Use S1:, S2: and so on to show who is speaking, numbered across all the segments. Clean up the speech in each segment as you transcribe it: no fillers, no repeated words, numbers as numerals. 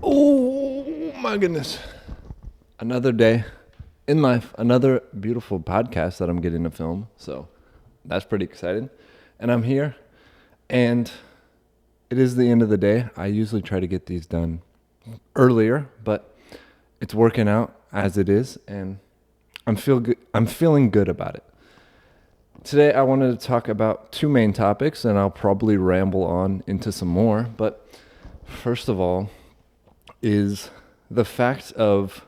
S1: Oh my goodness. Another day in life, another beautiful podcast that I'm getting to film. So that's pretty exciting. And I'm here, and it is the end of the day. I usually try to get these done earlier, but it's working out as it is, and I'm feeling good about it. Today I wanted to talk about two main topics, and I'll probably ramble on into some more, but first of all is the fact of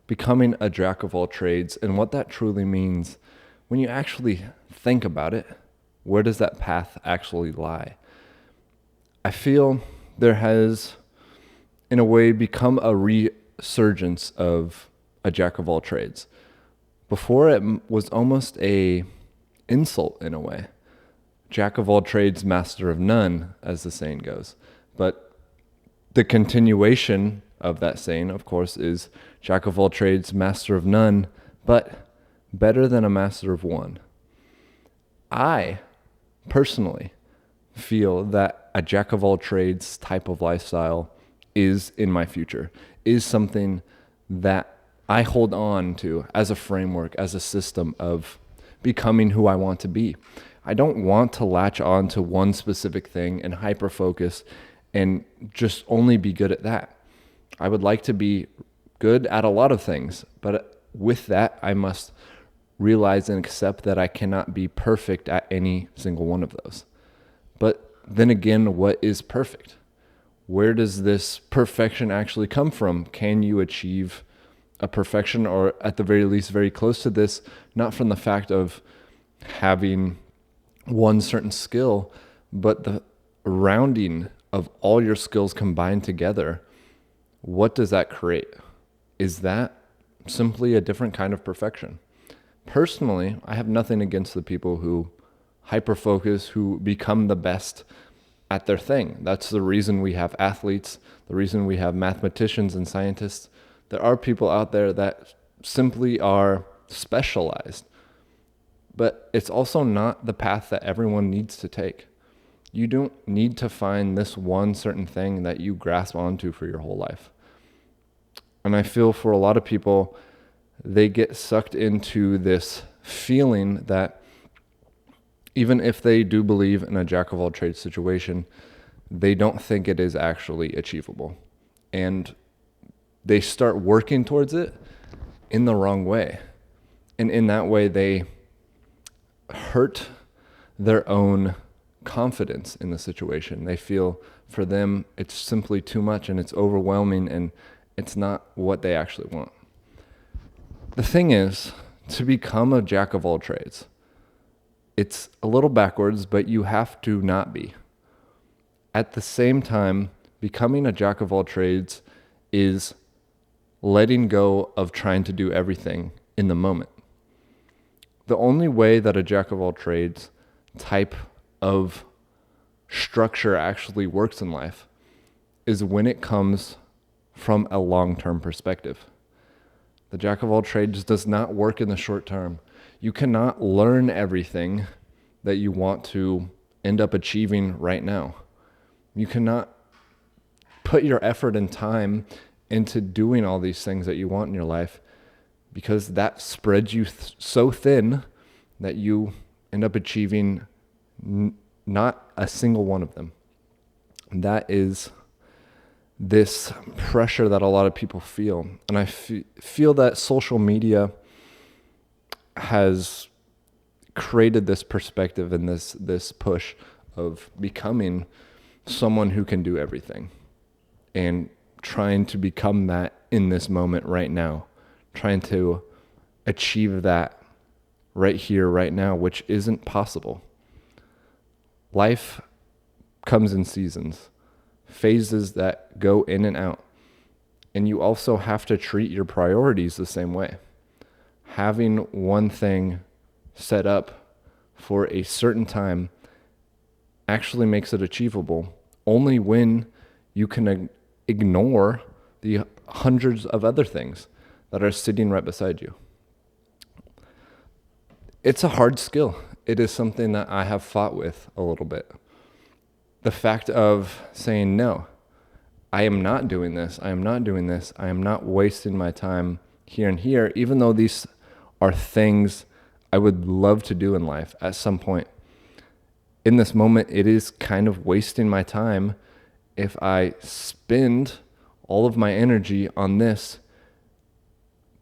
S1: becoming a jack of all trades and what that truly means. When you actually think about it, where does that path actually lie? I feel there has, in a way, become a resurgence of a jack of all trades. Before, it was almost a insult in a way. Jack of all trades, master of none, as the saying goes. But the continuation of that saying, of course, is jack of all trades, master of none, but better than a master of one. I personally feel that a jack of all trades type of lifestyle is in my future, is something that I hold on to as a framework, as a system of becoming who I want to be. I don't want to latch on to one specific thing and hyper focus and just only be good at that. I would like to be good at a lot of things, but with that, I must realize and accept that I cannot be perfect at any single one of those. But then again, what is perfect? Where does this perfection actually come from? Can you achieve a perfection, or at the very least, very close to this, not from the fact of having one certain skill, but the rounding of all your skills combined together? What does that create? Is that simply a different kind of perfection? Personally, I have nothing against the people who hyper-focus, who become the best at their thing. That's the reason we have athletes, the reason we have mathematicians and scientists. There are people out there that simply are specialized. But it's also not the path that everyone needs to take. You don't need to find this one certain thing that you grasp onto for your whole life. And I feel for a lot of people, they get sucked into this feeling that even if they do believe in a jack of all trades situation, they don't think it is actually achievable. And they start working towards it in the wrong way. And in that way, they hurt their own confidence in the situation. They feel for them it's simply too much and it's overwhelming and it's not what they actually want. The thing is, to become a jack of all trades, it's a little backwards, but you have to not be. At the same time, becoming a jack of all trades is letting go of trying to do everything in the moment. The only way that a jack of all trades type of structure actually works in life is when it comes from a long-term perspective. The jack of all trades does not work in the short term. You cannot learn everything that you want to end up achieving right now. You cannot put your effort and time into doing all these things that you want in your life, because that spreads you so thin that you end up achieving not a single one of them. And that is this pressure that a lot of people feel. And I feel that social media has created this perspective and this push of becoming someone who can do everything and trying to become that in this moment right now, trying to achieve that right here, right now, which isn't possible. Life comes in seasons, phases that go in and out. And you also have to treat your priorities the same way. Having one thing set up for a certain time actually makes it achievable only when you can ignore the hundreds of other things that are sitting right beside you. It's a hard skill. It is something that I have fought with a little bit. The fact of saying no. I am not doing this. I am not doing this. I am not wasting my time here and here, even though these are things I would love to do in life at some point. In this moment, it is kind of wasting my time if I spend all of my energy on this,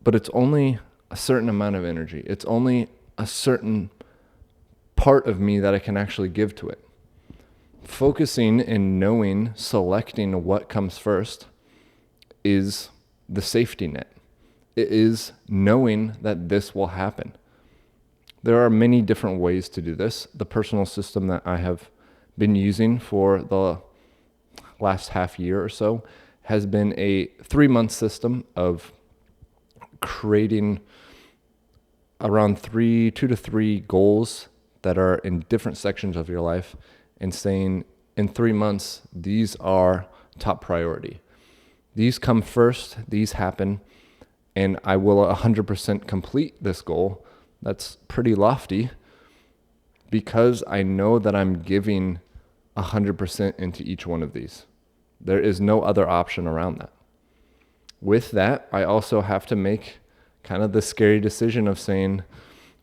S1: but it's only a certain amount of energy. It's only a certain part of me that I can actually give to it. Focusing and knowing, selecting what comes first is the safety net. It is knowing that this will happen. There are many different ways to do this. The personal system that I have been using for the last half year or so has been a 3-month system of creating around 2 to 3 goals that are in different sections of your life and saying in 3 months, these are top priority. These come first, these happen, and I will 100% complete this goal. That's pretty lofty because I know that I'm giving 100% into each one of these. There is no other option around that. With that, I also have to make kind of the scary decision of saying,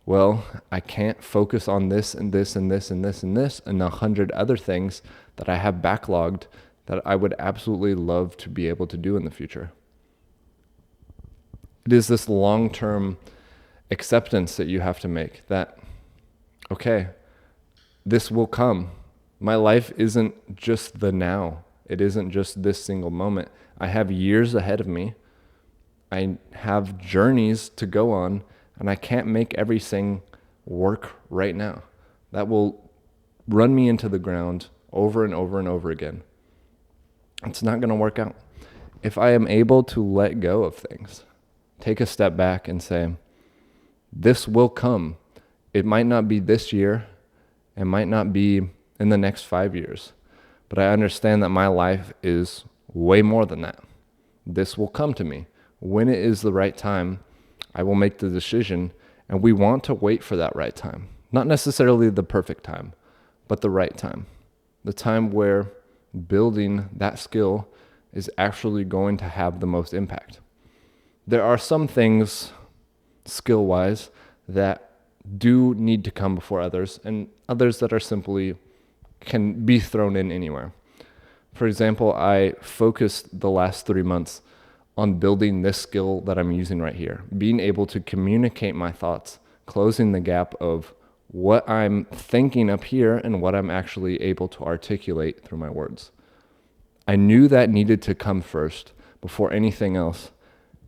S1: well, I can't focus on this and this and this and this and this and 100 other things that I have backlogged that I would absolutely love to be able to do in the future. It is this long-term acceptance that you have to make that, okay, this will come. My life isn't just the now. It isn't just this single moment. I have years ahead of me. I have journeys to go on, and I can't make everything work right now. That will run me into the ground over and over and over again. It's not going to work out. If I am able to let go of things, take a step back and say, this will come. It might not be this year. It might not be in the next 5 years. But I understand that my life is way more than that. This will come to me. When it is the right time, I will make the decision, and we want to wait for that right time. Not necessarily the perfect time, but the right time. The time where building that skill is actually going to have the most impact. There are some things, skill-wise, that do need to come before others, and others that are simply can be thrown in anywhere. For example, I focused the last 3 months on building this skill that I'm using right here, being able to communicate my thoughts, closing the gap of what I'm thinking up here and what I'm actually able to articulate through my words. I knew that needed to come first before anything else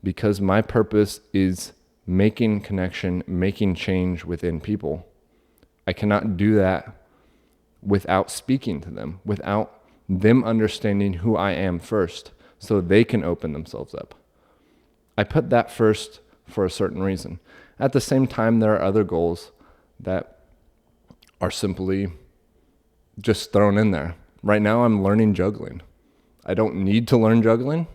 S1: because my purpose is making connection, making change within people. I cannot do that without speaking to them, without them understanding who I am first so they can open themselves up. I put that first for a certain reason. At the same time, there are other goals that are simply just thrown in there. Right now, I'm learning juggling. I don't need to learn juggling.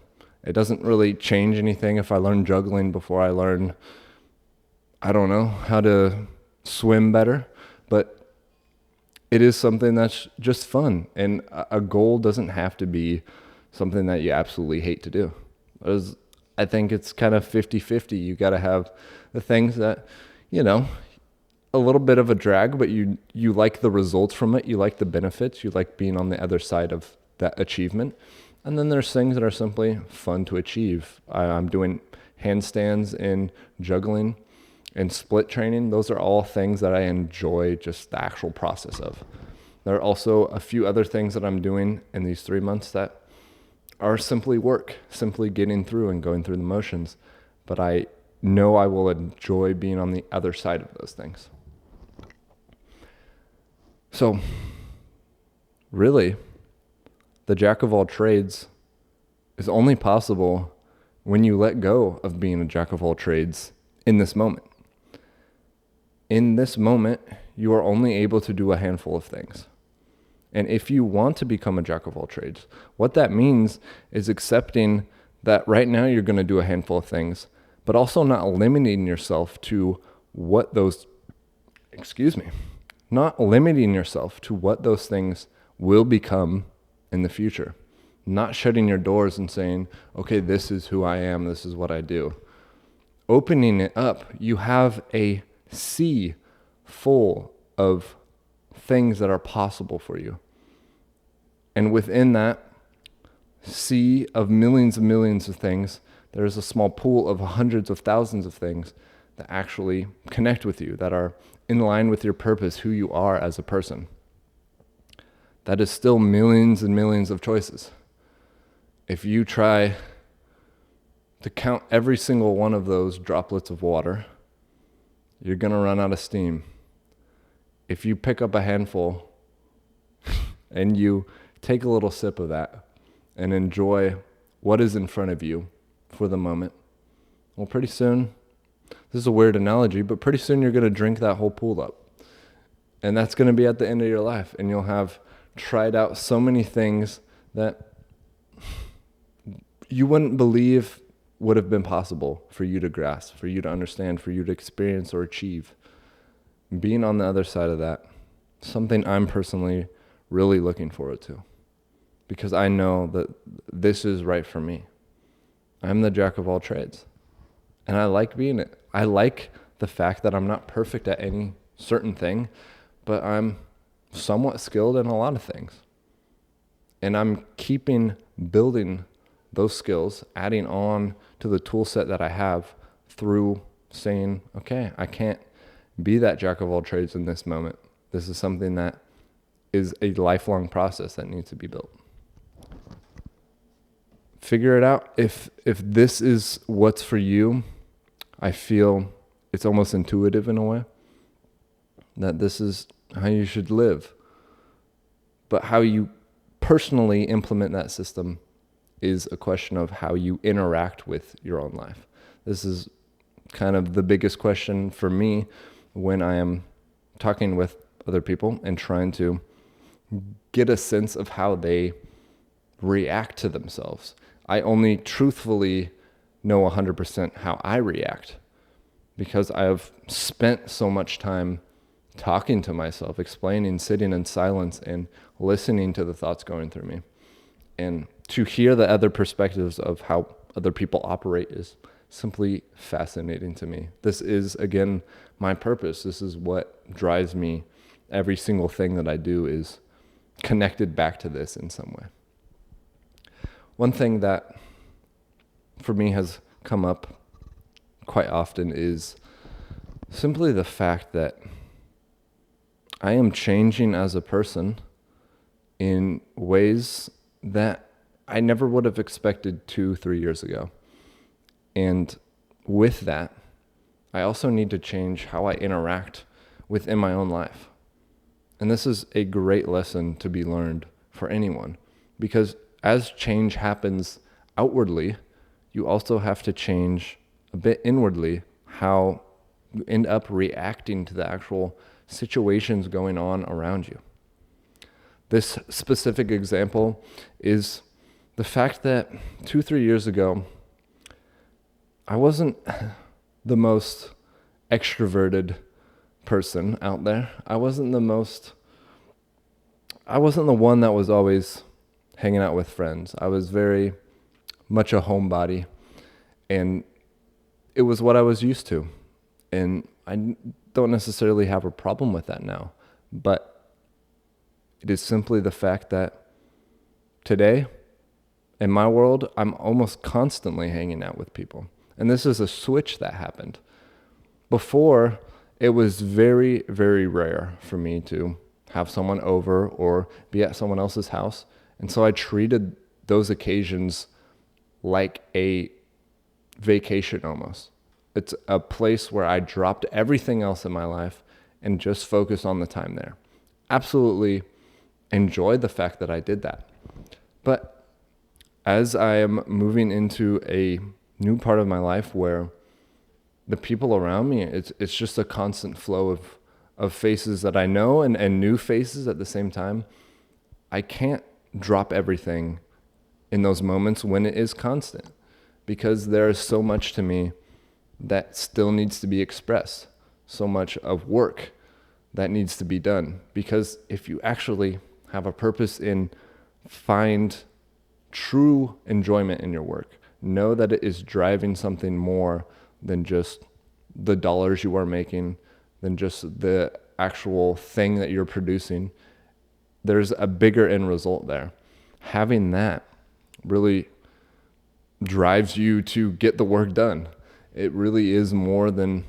S1: It doesn't really change anything if I learn juggling before I learn, I don't know, how to swim better. But it is something that's just fun. And a goal doesn't have to be something that you absolutely hate to do. I think it's kind of 50-50. You got to have the things that, a little bit of a drag, but you like the results from it. You like the benefits. You like being on the other side of that achievement. And then there's things that are simply fun to achieve. I'm doing handstands and juggling and split training. Those are all things that I enjoy just the actual process of. There are also a few other things that I'm doing in these 3 months that are simply work, simply getting through and going through the motions. But I know I will enjoy being on the other side of those things. So, really, the jack of all trades is only possible when you let go of being a jack of all trades in this moment. In this moment, you are only able to do a handful of things. And if you want to become a jack of all trades, what that means is accepting that right now you're going to do a handful of things, but also not limiting yourself to what those things will become in the future. Not shutting your doors and saying, okay, this is who I am, this is what I do. Opening it up, you have a sea full of things that are possible for you. And within that sea of millions of things, there's a small pool of hundreds of thousands of things that actually connect with you, that are in line with your purpose, who you are as a person. That is still millions and millions of choices. If you try to count every single one of those droplets of water, you're going to run out of steam. If you pick up a handful and you take a little sip of that and enjoy what is in front of you for the moment, well, pretty soon, this is a weird analogy, but pretty soon you're going to drink that whole pool up. And that's going to be at the end of your life. And you'll have tried out so many things that you wouldn't believe would have been possible for you to grasp, for you to understand, for you to experience or achieve. Being on the other side of that, something I'm personally really looking forward to, because I know that this is right for me. I'm the jack of all trades, and I like being it. I like the fact that I'm not perfect at any certain thing, but I'm somewhat skilled in a lot of things. And I'm building those skills, adding on to the tool set that I have through saying, okay, I can't be that jack of all trades in this moment. This is something that is a lifelong process that needs to be built. Figure it out. If this is what's for you, I feel it's almost intuitive in a way that this is how you should live. But how you personally implement that system is a question of how you interact with your own life. This is kind of the biggest question for me when I am talking with other people and trying to get a sense of how they react to themselves. I only truthfully know 100% how I react because I've spent so much time talking to myself, explaining, sitting in silence and listening to the thoughts going through me. And to hear the other perspectives of how other people operate is simply fascinating to me. This is, again, my purpose. This is what drives me. Every single thing that I do is connected back to this in some way. One thing that for me has come up quite often is simply the fact that I am changing as a person in ways that I never would have expected 2-3 years ago. And with that, I also need to change how I interact within my own life. And this is a great lesson to be learned for anyone, because as change happens outwardly, you also have to change a bit inwardly how you end up reacting to the actual situations going on around you. This specific example is the fact that 2-3 years ago, I wasn't the most extroverted person out there. I wasn't the one that was always hanging out with friends. I was very much a homebody, and it was what I was used to. And I don't necessarily have a problem with that now, but it is simply the fact that today, in my world, I'm almost constantly hanging out with people. And this is a switch that happened. Before, it was very, very rare for me to have someone over or be at someone else's house. And so I treated those occasions like a vacation almost. It's a place where I dropped everything else in my life and just focused on the time there. Absolutely enjoyed the fact that I did that. But as I am moving into a new part of my life where the people around me, it's just a constant flow of faces that I know and new faces at the same time, I can't drop everything in those moments when it is constant, because there is so much to me that still needs to be expressed, so much of work that needs to be done. Because if you actually have a purpose in find true enjoyment in your work. Know that it is driving something more than just the dollars you are making, than just the actual thing that you're producing. There's a bigger end result there. Having that really drives you to get the work done. It really is more than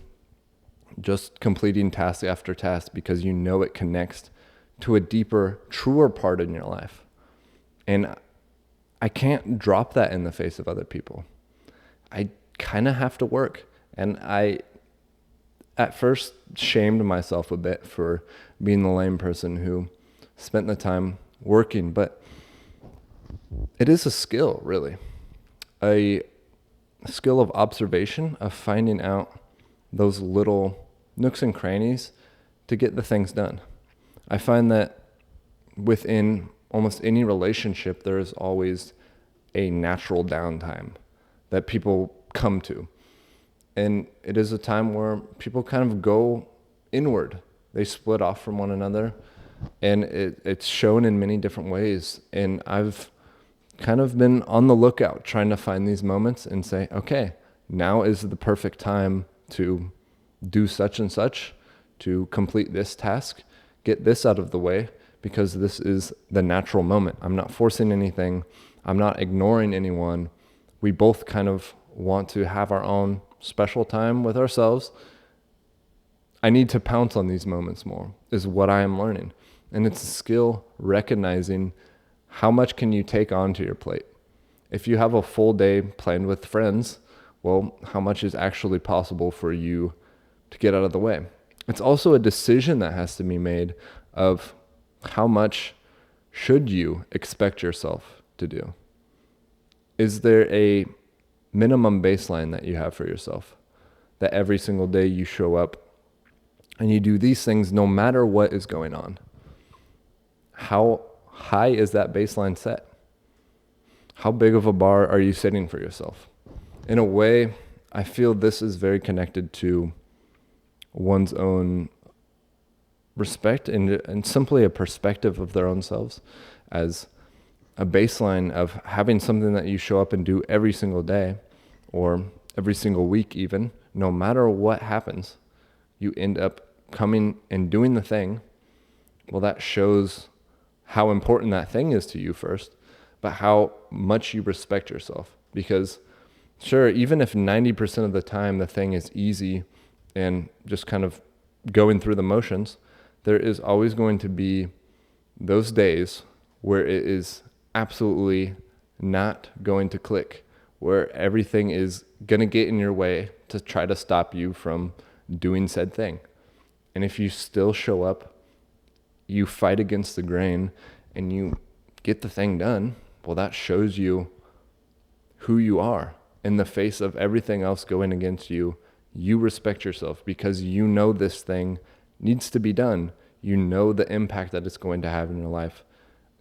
S1: just completing task after task, because you know it connects to a deeper, truer part in your life. And I can't drop that in the face of other people. I kind of have to work. And I, at first, shamed myself a bit for being the lame person who spent the time working. But it is a skill, really. A skill of observation, of finding out those little nooks and crannies to get the things done. I find that within almost any relationship, there is always a natural downtime that people come to. And it is a time where people kind of go inward. They split off from one another, and it's shown in many different ways. And I've kind of been on the lookout, trying to find these moments and say, okay, now is the perfect time to do such and such, to complete this task, get this out of the way, because this is the natural moment. I'm not forcing anything. I'm not ignoring anyone. We both kind of want to have our own special time with ourselves. I need to pounce on these moments more, is what I am learning. And it's a skill recognizing how much can you take onto your plate. If you have a full day planned with friends, well, how much is actually possible for you to get out of the way? It's also a decision that has to be made of how much should you expect yourself to do. Is there a minimum baseline that you have for yourself, that every single day you show up and you do these things no matter what is going on? How high is that baseline set? How big of a bar are you setting for yourself? In a way, I feel this is very connected to one's own respect and simply a perspective of their own selves, as a baseline of having something that you show up and do every single day, or every single week even. No matter what happens, you end up coming and doing the thing. Well, that shows how important that thing is to you first, but how much you respect yourself. Because sure, even if 90% of the time the thing is easy and just kind of going through the motions, there is always going to be those days where it is absolutely not going to click, where everything is going to get in your way to try to stop you from doing said thing. And if you still show up, you fight against the grain, and you get the thing done, well, that shows you who you are. In the face of everything else going against you, you respect yourself because you know this thing needs to be done. You know the impact that it's going to have in your life.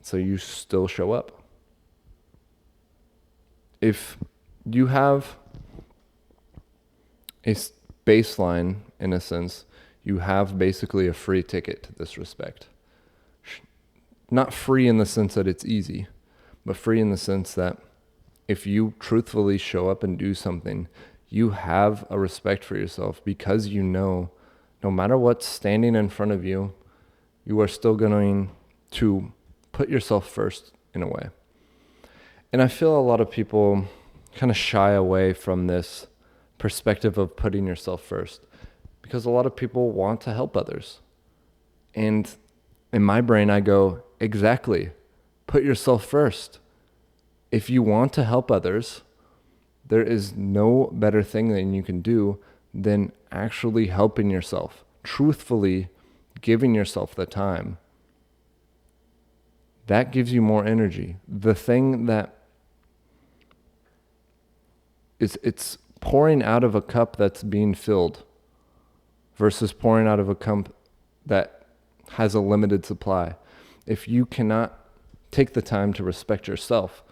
S1: So you still show up. If you have a baseline, in a sense, you have basically a free ticket to this respect. Not free in the sense that it's easy, but free in the sense that if you truthfully show up and do something, you have a respect for yourself, because you know no matter what's standing in front of you, you are still going to put yourself first in a way. And I feel a lot of people kind of shy away from this perspective of putting yourself first, because a lot of people want to help others. And in my brain, I go, exactly, put yourself first. If you want to help others, there is no better thing that you can do than actually helping yourself, truthfully giving yourself the time. That gives you more energy. The thing that it's pouring out of a cup that's being filled versus pouring out of a cup that has a limited supply. If you cannot take the time to respect yourself,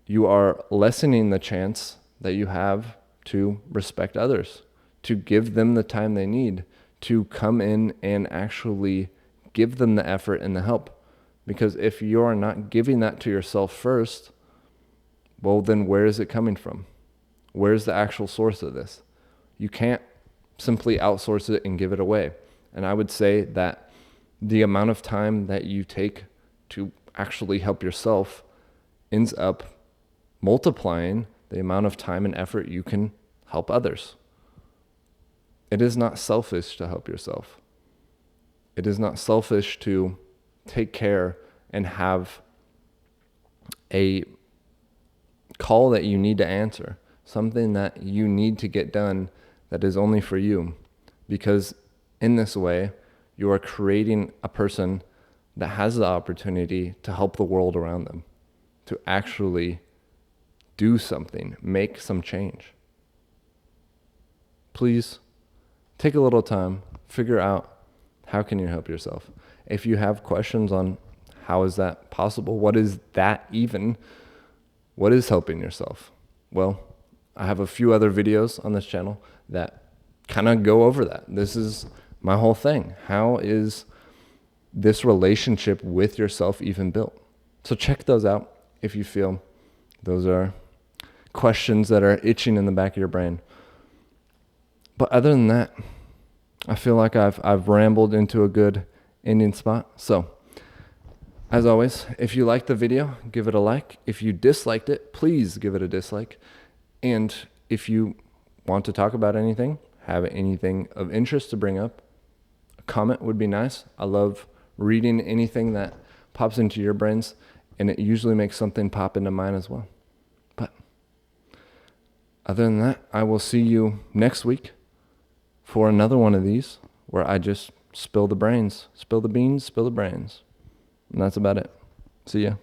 S1: you are lessening the chance that you have to respect others, to give them the time they need, to come in and actually give them the effort and the help. Because if you're not giving that to yourself first, Well, then where is it coming from? Where's the actual source of this? You can't simply outsource it and give it away. And I would say that the amount of time that you take to actually help yourself ends up multiplying the amount of time and effort you can help others. It is not selfish to help yourself. It is not selfish to take care and have a call that you need to answer, something that you need to get done that is only for you. Because in this way, you are creating a person that has the opportunity to help the world around them, to actually do something, make some change. Please take a little time, figure out how can you help yourself. If you have questions on how is that possible, what is that even, what is helping yourself? Well, I have a few other videos on this channel that kind of go over that. This is my whole thing. How is this relationship with yourself even built? So check those out if you feel those are questions that are itching in the back of your brain. But other than that, I feel like I've rambled into a good ending spot. So as always, if you liked the video, give it a like. If you disliked it, please give it a dislike. And if you want to talk about anything, have anything of interest to bring up, a comment would be nice. I love reading anything that pops into your brains, and it usually makes something pop into mine as well. But other than that, I will see you next week for another one of these where I just spill the beans, spill the brains. And that's about it. See ya.